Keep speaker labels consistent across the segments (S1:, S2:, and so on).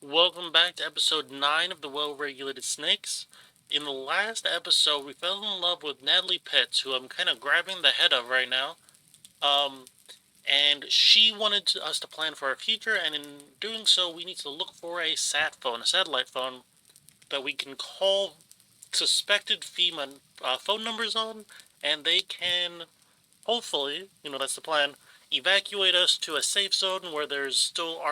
S1: Welcome back to episode 9 of The Well-Regulated Snakes. In the last episode, we fell in love with Natalie Pitts, who I'm kind of grabbing the head of right now. Um, and she wanted us to plan for our future, and in doing so, we need to look for a sat phone, a satellite phone, that we can call suspected FEMA phone numbers on, and they can, hopefully, that's the plan, evacuate us to a safe zone where there's still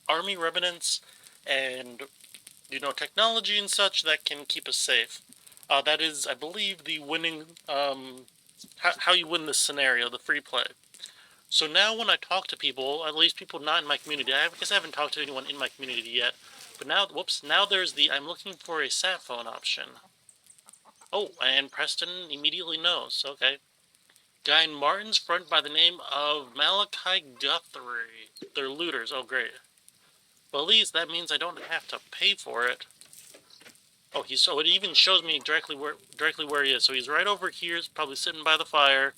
S1: army remnants and technology and such that can keep us safe. That is, I believe, the winning, how you win this scenario, the free play. So now when I talk to people, at least people not in my community, I guess I haven't talked to anyone in my community yet, but now there's the I'm looking for a sat phone option. Oh, and Preston immediately knows, okay. Guy in Martin's front by the name of Malachi Guthrie. They're looters, oh great. Well, at least that means I don't have to pay for it. Oh, so it even shows me directly where he is. So he's right over here, probably sitting by the fire.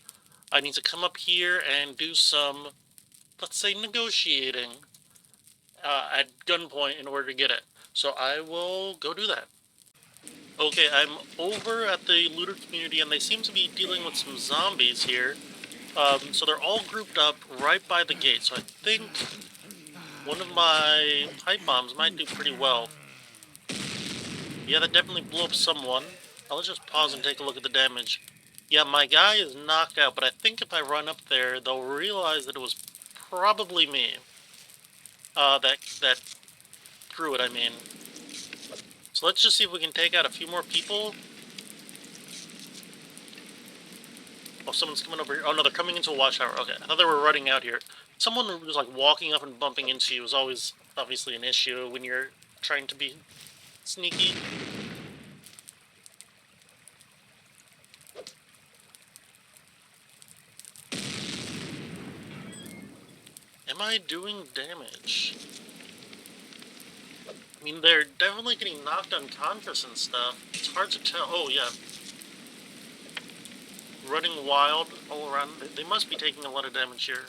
S1: I need to come up here and do some, let's say, negotiating at gunpoint in order to get it. So I will go do that. Okay, I'm over at the looter community, and they seem to be dealing with some zombies here. So they're all grouped up right by the gate. So I think one of my pipe bombs might do pretty well. Yeah, that definitely blew up someone. Let's just pause and take a look at the damage. Yeah, my guy is knocked out, but I think if I run up there, they'll realize that it was probably me. That threw it, I mean. So let's just see if we can take out a few more people. Oh, someone's coming over here. Oh, no, they're coming into a watchtower. Okay, I thought they were running out here. Someone who was, like, walking up and bumping into you is always, obviously, an issue when you're trying to be sneaky. Am I doing damage? I mean, they're definitely getting knocked unconscious and stuff. It's hard to tell. Oh, yeah. Running wild all around. They must be taking a lot of damage here.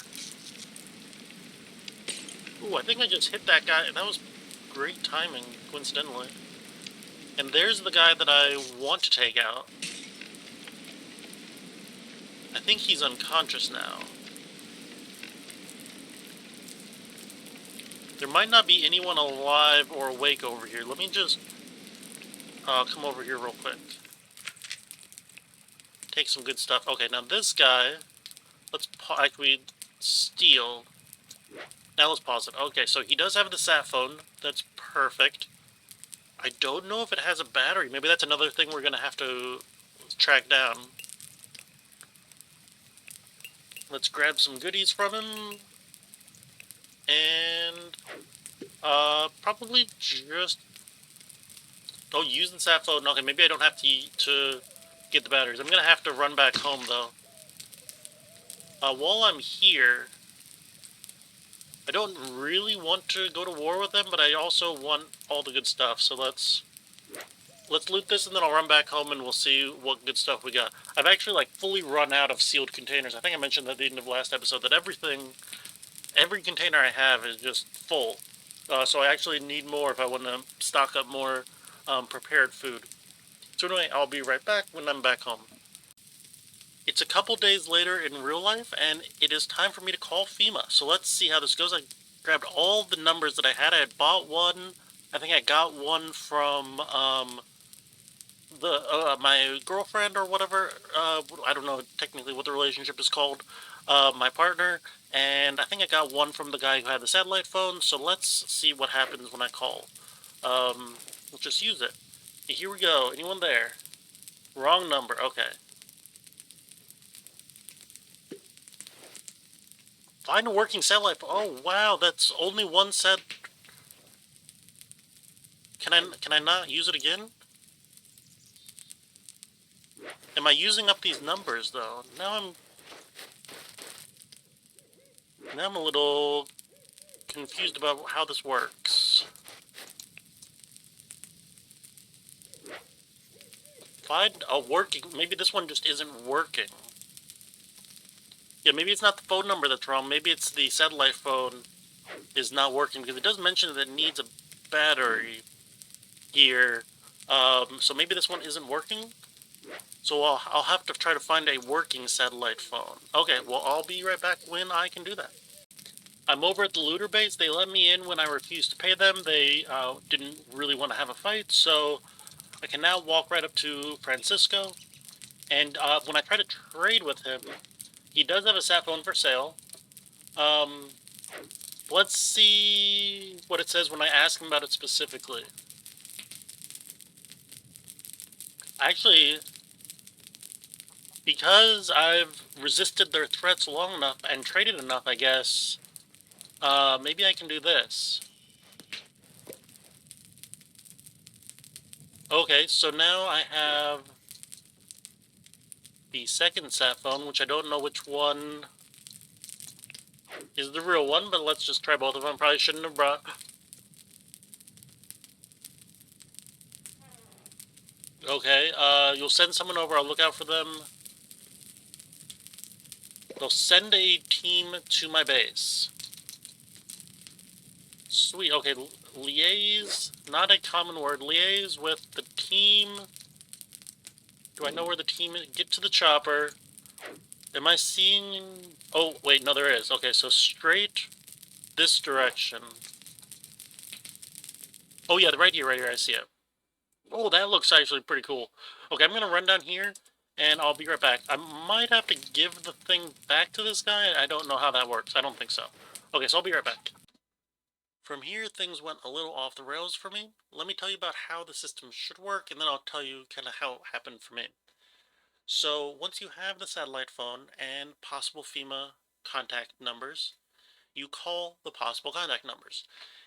S1: Ooh, I think I just hit that guy. That was great timing, coincidentally. And there's the guy that I want to take out. I think he's unconscious now. There might not be anyone alive or awake over here. Let me just come over here real quick. Take some good stuff. Okay, now this guy, let's actually steal. Now let's pause it. Okay, so he does have the sat phone. That's perfect. I don't know if it has a battery. Maybe that's another thing we're gonna have to track down. Let's grab some goodies from him. And probably just use the sat phone. Okay, maybe I don't have to get the batteries. I'm gonna have to run back home though. While I'm here, I don't really want to go to war with them, but I also want all the good stuff. So let's loot this, and then I'll run back home, and we'll see what good stuff we got. I've actually like fully run out of sealed containers. I think I mentioned at the end of last episode that every container I have is just full. So I actually need more if I want to stock up more prepared food. So anyway, I'll be right back when I'm back home. It's a couple days later in real life, and it is time for me to call FEMA. So let's see how this goes. I grabbed all the numbers that I had. I had bought one. I think I got one from my girlfriend or whatever. I don't know technically what the relationship is called. My partner, and I think I got one from the guy who had the satellite phone. So let's see what happens when I call. Let's just use it. Here we go. Anyone there? Wrong number. Okay. Find a working satellite phone. Oh wow, that's only one set. Can I not use it again? Am I using up these numbers though? Now I'm a little confused about how this works. Find a working. Maybe this one just isn't working. Yeah, maybe it's not the phone number that's wrong. Maybe it's the satellite phone is not working because it does mention that it needs a battery here. So maybe this one isn't working. So I'll have to try to find a working satellite phone. Okay, well, I'll be right back when I can do that. I'm over at the looter base. They let me in when I refused to pay them. They didn't really want to have a fight, so I can now walk right up to Francisco. And when I try to trade with him, he does have a sat phone for sale. Um, let's see what it says when I ask him about it specifically. Actually, because I've resisted their threats long enough and traded enough, I guess, maybe I can do this. Okay, so now I have the second sat phone, which I don't know which one is the real one, but let's just try both of them. Probably shouldn't have brought... Okay, you'll send someone over, I'll look out for them. They'll send a team to my base. Sweet, okay, liaise, not a common word, liaise with the team. Do I know where the team is? Get to the chopper. Am I seeing... Oh, wait, no, there is. Okay, so straight this direction. Oh, yeah, right here, I see it. Oh, that looks actually pretty cool. Okay, I'm gonna run down here, and I'll be right back. I might have to give the thing back to this guy. I don't know how that works. I don't think so. Okay, so I'll be right back. From here, things went a little off the rails for me. Let me tell you about how the system should work, and then I'll tell you kind of how it happened for me. So, once you have the satellite phone and possible FEMA contact numbers, you call the possible contact numbers.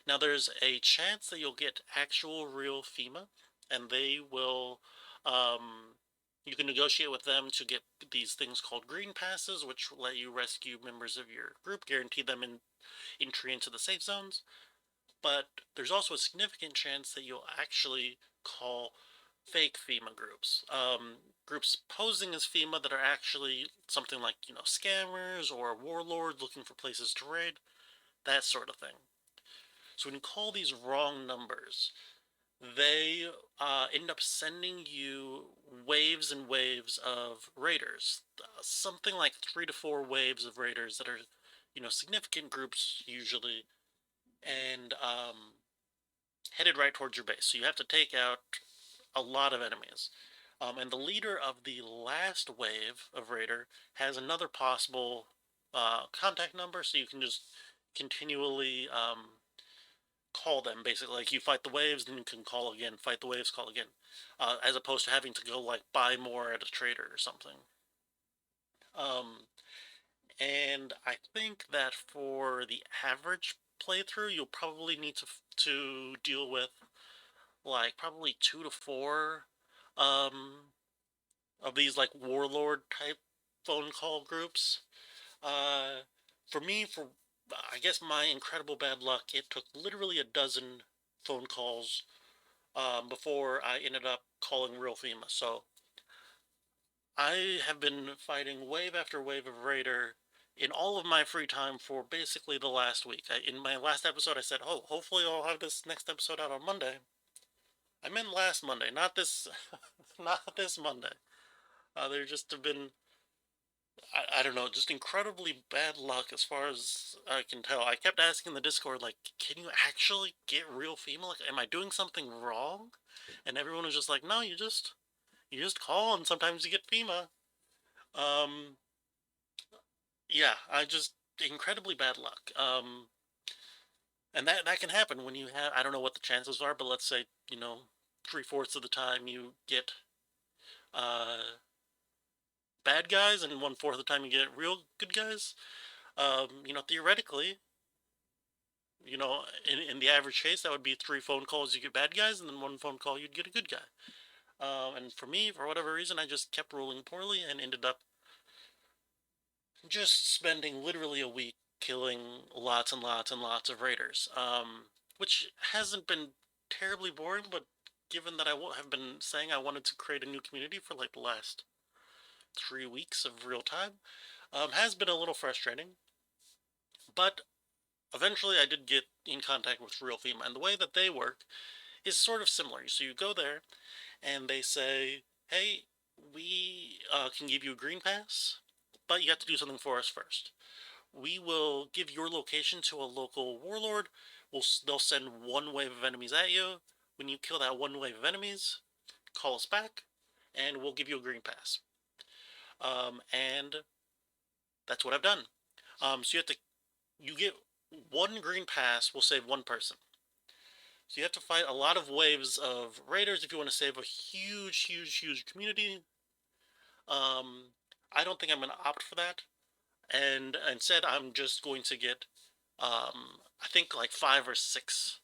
S1: Now, there's a chance that you'll get actual real FEMA, and they will, you can negotiate with them to get these things called green passes, which let you rescue members of your group, guarantee them entry into the safe zones. But there's also a significant chance that you'll actually call fake FEMA groups. Groups posing as FEMA that are actually something like, scammers or warlords looking for places to raid, that sort of thing. So when you call these wrong numbers, they end up sending you waves and waves of raiders. Something like 3 to 4 waves of raiders that are, significant groups usually, and headed right towards your base. So you have to take out a lot of enemies. And the leader of the last wave of raider has another possible contact number, so you can just continually call them. Basically, like you fight the waves, then you can call again. Fight the waves, call again, as opposed to having to go like buy more at a trader or something. Um, and I think that for the average playthrough, you'll probably need to deal with like probably 2 to 4 um, of these like warlord type phone call groups. Uh, for me, for I guess my incredible bad luck, it took literally a dozen phone calls before I ended up calling real FEMA. So I have been fighting wave after wave of Raider in all of my free time for basically the last week. In my last episode, I said, "Oh, hopefully I'll have this next episode out on Monday." I meant last Monday, not this, not this Monday. There just have been, I don't know, just incredibly bad luck as far as I can tell. I kept asking the Discord, like, can you actually get real FEMA? Like, am I doing something wrong? And everyone was just like, no, you just call and sometimes you get FEMA. Um, yeah, I just incredibly bad luck. And that can happen when you have, I don't know what the chances are, but let's say, 3/4 of the time you get uh bad guys and 1/4 of the time you get real good guys. Theoretically, in the average case, that would be 3 phone calls you get bad guys, and then 1 phone call you'd get a good guy. And for me, for whatever reason, I just kept rolling poorly and ended up just spending literally a week killing lots and lots and lots of raiders. Which hasn't been terribly boring, but given that I have been saying I wanted to create a new community for like the last 3 weeks of real time, has been a little frustrating. But eventually I did get in contact with real FEMA, and the way that they work is sort of similar. So you go there, and they say, "Hey, we can give you a green pass, but you have to do something for us first. We will give your location to a local warlord. They'll send one wave of enemies at you. When you kill that one wave of enemies, call us back, and we'll give you a green pass." And that's what I've done. So you get one green pass will save one person. So you have to fight a lot of waves of raiders if you want to save a huge, huge, huge community. Um, I don't think I'm going to opt for that, and instead I'm just going to get, I think like 5 or 6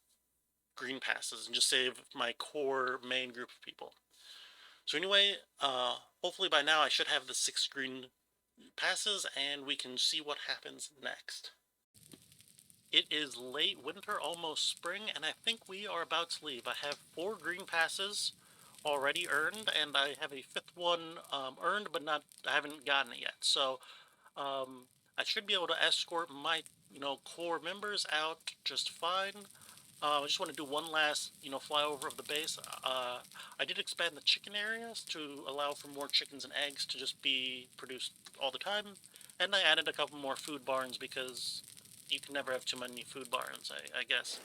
S1: green passes and just save my core main group of people. So anyway, hopefully by now I should have the 6 green passes, and we can see what happens next. It is late winter, almost spring, and I think we are about to leave. I have 4 green passes already earned, and I have a 5th one earned, but I haven't gotten it yet. So I should be able to escort my core members out just fine. I just want to do one last flyover of the base. I did expand the chicken areas to allow for more chickens and eggs to just be produced all the time, and I added a couple more food barns because you can never have too many food barns, I guess.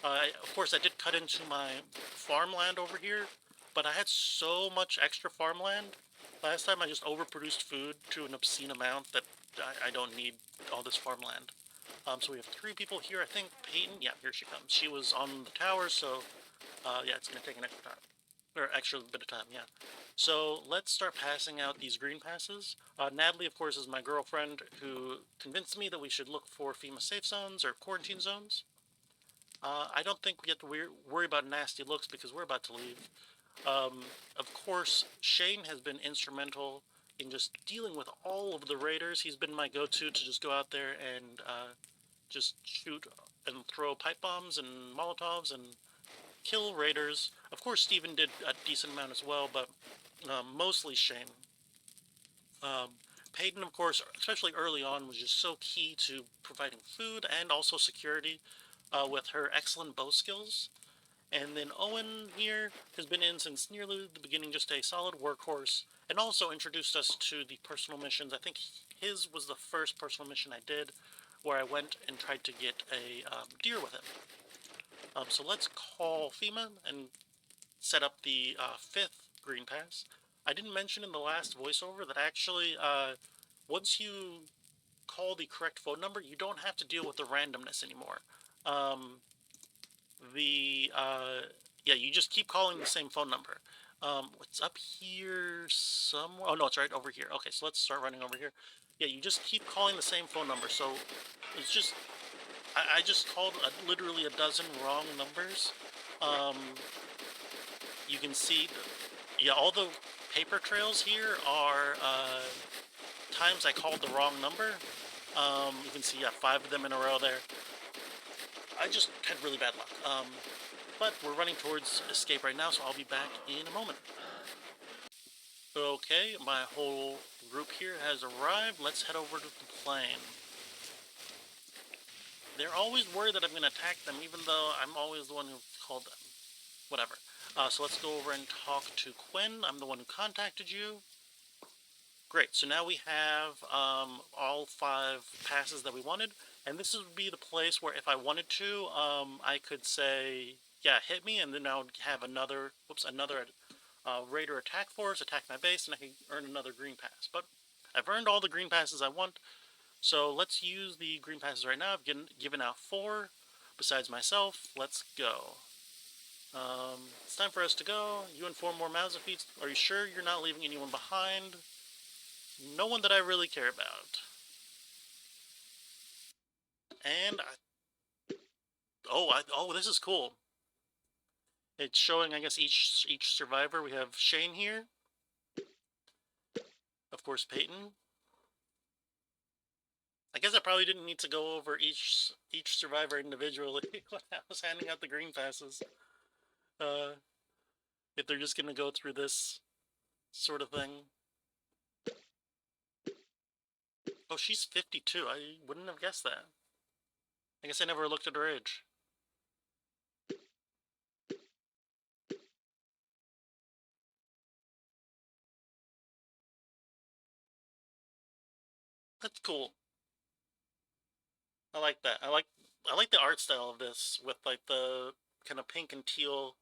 S1: Of course, I did cut into my farmland over here, but I had so much extra farmland. Last time I just overproduced food to an obscene amount that I don't need all this farmland. So we have 3 people here. I think Peyton, yeah, here she comes. She was on the tower, so yeah, it's gonna take an extra time. Or extra bit of time, yeah. So let's start passing out these green passes. Natalie, of course, is my girlfriend who convinced me that we should look for FEMA safe zones or quarantine zones. I don't think we have to worry about nasty looks because we're about to leave. Of course, Shane has been instrumental in just dealing with all of the raiders. He's been my go-to to just go out there and just shoot and throw pipe bombs and Molotovs and kill raiders. Of course, Steven did a decent amount as well, but mostly Shane. Um, Peyton, of course, especially early on, was just so key to providing food and also security with her excellent bow skills. And then Owen here has been in since nearly the beginning, just a solid workhorse, and also introduced us to the personal missions. I think his was the first personal mission I did, where I went and tried to get a deer with him. So let's call FEMA and set up the 5th green pass. I didn't mention in the last voiceover that actually, once you call the correct phone number, you don't have to deal with the randomness anymore. Um, the yeah, you just keep calling the same phone number. What's up here somewhere? Oh no, it's right over here. Okay, so let's start running over here. Yeah, you just keep calling the same phone number. So it's just I just called literally a dozen wrong numbers. Um, you can see, yeah, all the paper trails here are times I called the wrong number. You can see, yeah, 5 of them in a row there. I just had really bad luck. But we're running towards escape right now, so I'll be back in a moment. Okay, my whole group here has arrived. Let's head over to the plane. They're always worried that I'm going to attack them, even though I'm always the one who called them. Whatever. So let's go over and talk to Quinn. I'm the one who contacted you. Great, so now we have all 5 passes that we wanted, and this would be the place where if I wanted to, I could say, yeah, hit me, and then I would have another raider attack force, attack my base, and I can earn another green pass. But I've earned all the green passes I want, so let's use the green passes right now. I've given out 4, besides myself. Let's go. It's time for us to go. You and 4 more Mazafeets. Are you sure you're not leaving anyone behind? No one that I really care about. And oh, this is cool. It's showing, I guess, each survivor. We have Shane here, of course, Peyton. I guess I probably didn't need to go over each survivor individually when I was handing out the green passes. Uh, if they're just gonna go through this sort of thing. Oh, she's 52. I wouldn't have guessed that. I guess I never looked at her age. That's cool. I like that. I like the art style of this with like the kind of pink and teal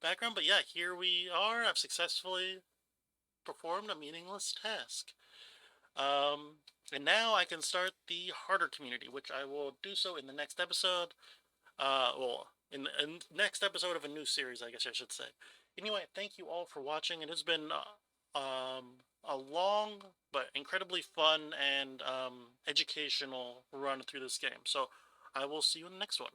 S1: background. But yeah, here we are. I've successfully performed a meaningless task. Um, and now I can start the harder community, which I will do so in the next episode. Well, in the next episode of a new series, I guess I should say. Anyway, thank you all for watching. It has been a long but incredibly fun and educational run through this game. So I will see you in the next one.